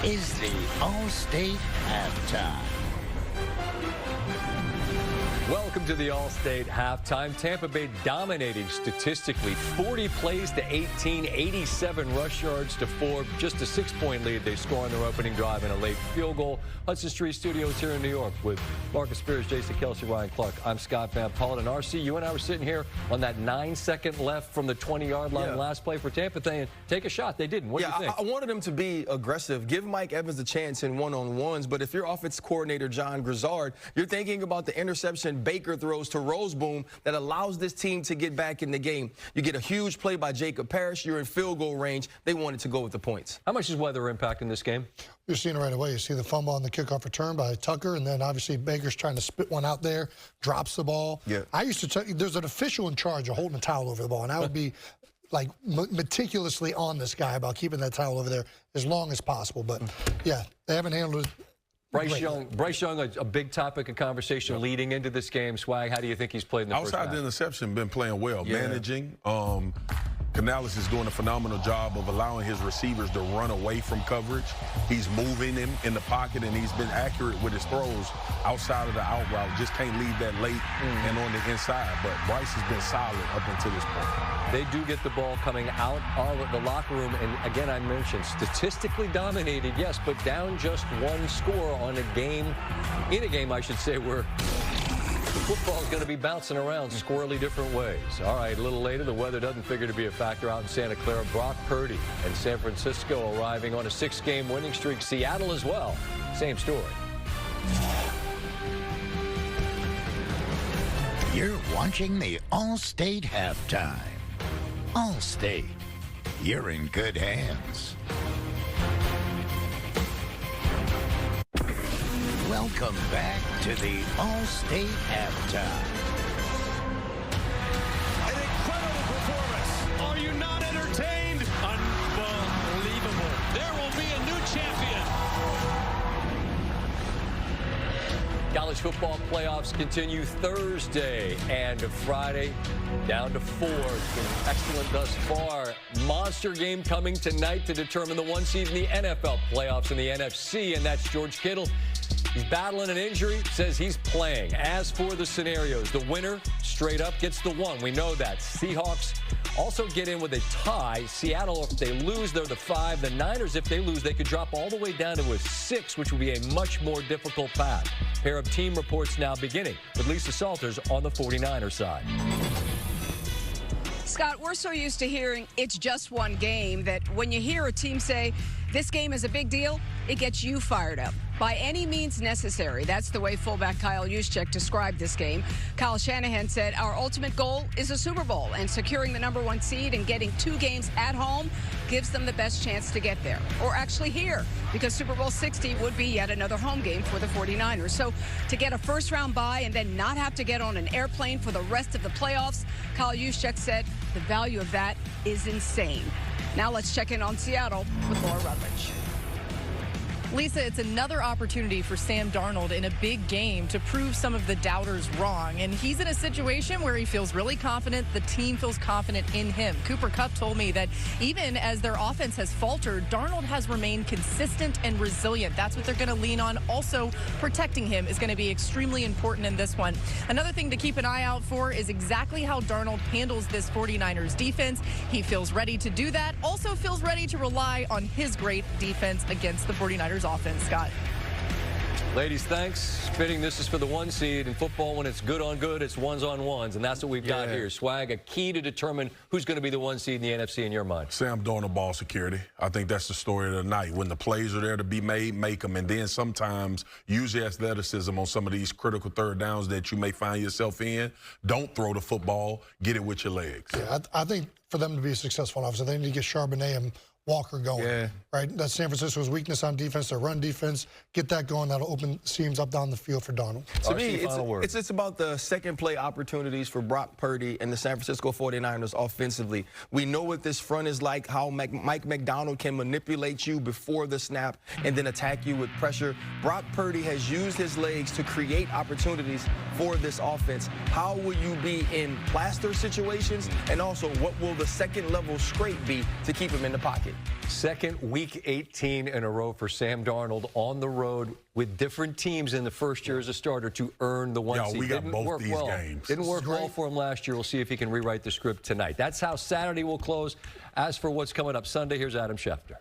is the Allstate Halftime. Welcome to the Allstate Halftime. Tampa Bay dominating statistically, 40 plays to 18, 87 rush yards to 4. Just a 6-point lead they score on their opening drive and a late field goal. Hudson Street Studios here in New York with Marcus Spears, Jason Kelsey, Ryan Clark. I'm Scott Van Pelt. And RC, you and I were sitting here on that 9-second left from the 20-yard line last play for Tampa saying, take a shot. They didn't. What do you think? I wanted them to be aggressive. Give Mike Evans a chance in one-on-ones. But if you're offense coordinator John Grizzard, you're thinking about the interception Baker throws to Roseboom that allows this team to get back in the game. You get a huge play by Jacob Parrish. You're in field goal range. They wanted to go with the points. How much is weather impacting this game? You're seeing it right away. You see the fumble on the kickoff return by Tucker, and then obviously Baker's trying to spit one out there, drops the ball. Yeah. I used to tell you, there's an official in charge of holding a towel over the ball, and I would be like meticulously on this guy about keeping that towel over there as long as possible. But yeah, they haven't handled it. Bryce Young, a big topic of conversation leading into this game. Swag, how do you think he's played in the first half? Outside the interception, been playing well, managing. Canales is doing a phenomenal job of allowing his receivers to run away from coverage. He's moving him in the pocket, and he's been accurate with his throws outside of the out route. Just can't leave that late and on the inside. But Bryce has been solid up until this point. They do get the ball coming out of the locker room. And again, I mentioned statistically dominated, yes, but down just one score on a game, in a game, I should say, where the football is going to be bouncing around squirrely different ways. All right, a little later, the weather doesn't figure to be a factor out in Santa Clara. Brock Purdy and San Francisco arriving on a 6-game winning streak. Seattle as well. Same story. You're watching the Allstate Halftime. Allstate, you're in good hands. Welcome back to the Allstate Halftime. An incredible performance. Are you not entertained? Unbelievable. There will be a new champion. College football playoffs continue Thursday and Friday, down to 4. It's been excellent thus far. Monster game coming tonight to determine the 1 seed in the NFL playoffs in the NFC, and that's George Kittle. He's battling an injury, says he's playing. As for the scenarios, the winner straight up gets the 1. We know that. Seahawks also get in with a tie. Seattle, if they lose, they're the 5. The Niners, if they lose, they could drop all the way down to a 6, which would be a much more difficult path. Pair of team reports now beginning with Lisa Salters on the 49er side. Scott, we're so used to hearing it's just one game that when you hear a team say this game is a big deal, it gets you fired up. By any means necessary. That's the way fullback Kyle Juszczyk described this game. Kyle Shanahan said, our ultimate goal is a Super Bowl, and securing the #1 seed and getting 2 games at home gives them the best chance to get there. Or actually here, because Super Bowl 60 would be yet another home game for the 49ers. So to get a first-round bye and then not have to get on an airplane for the rest of the playoffs, Kyle Juszczyk said the value of that is insane. Now let's check in on Seattle with Laura Rutledge. Lisa, it's another opportunity for Sam Darnold in a big game to prove some of the doubters wrong. And he's in a situation where he feels really confident. The team feels confident in him. Cooper Kupp told me that even as their offense has faltered, Darnold has remained consistent and resilient. That's what they're going to lean on. Also, protecting him is going to be extremely important in this one. Another thing to keep an eye out for is exactly how Darnold handles this 49ers defense. He feels ready to do that. Also feels ready to rely on his great defense against the 49ers offense. Scott. Ladies, thanks. Spitting, this is for the 1 seed. In football, when it's good on good, it's 1s on 1s, and that's what we've got here. Swag, a key to determine who's going to be the 1 seed in the NFC in your mind. Sam Darnold, ball security. I think that's the story of the night. When the plays are there to be made, make them, and then sometimes use your athleticism on some of these critical third downs that you may find yourself in. Don't throw the football. Get it with your legs. Yeah, I think for them to be successful, obviously, they need to get Charbonnet and Walker going, right? That's San Francisco's weakness on defense, their run defense. Get that going. That'll open seams up down the field for Darnold. To me, it's about the second play opportunities for Brock Purdy and the San Francisco 49ers offensively. We know what this front is like, how Mike McDonald can manipulate you before the snap and then attack you with pressure. Brock Purdy has used his legs to create opportunities for this offense. How will you be in plaster situations? And also, what will the second level scrape be to keep him in the pocket? Second week 18 in a row for Sam Darnold on the road with different teams in the first year as a starter to earn the one seed. We got both these games. Didn't work well for him last year. We'll see if he can rewrite the script tonight. That's how Saturday will close. As for what's coming up Sunday, here's Adam Schefter.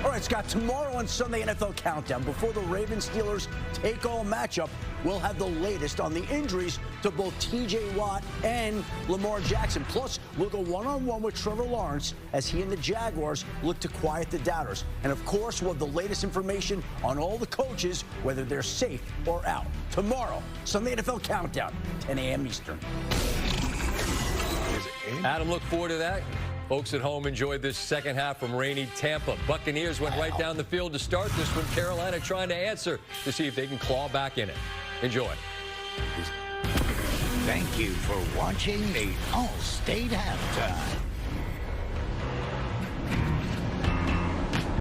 All right, Scott, tomorrow on Sunday NFL Countdown, before the Ravens-Steelers take-all matchup, we'll have the latest on the injuries to both T.J. Watt and Lamar Jackson. Plus, we'll go one-on-one with Trevor Lawrence as he and the Jaguars look to quiet the doubters. And, of course, we'll have the latest information on all the coaches, whether they're safe or out. Tomorrow, Sunday NFL Countdown, 10 a.m. Eastern. Adam, look forward to that. Folks at home enjoyed this second half from rainy Tampa. Buccaneers went right down the field to start this one. Carolina trying to answer to see if they can claw back in it. Enjoy. Thank you for watching the Allstate Halftime.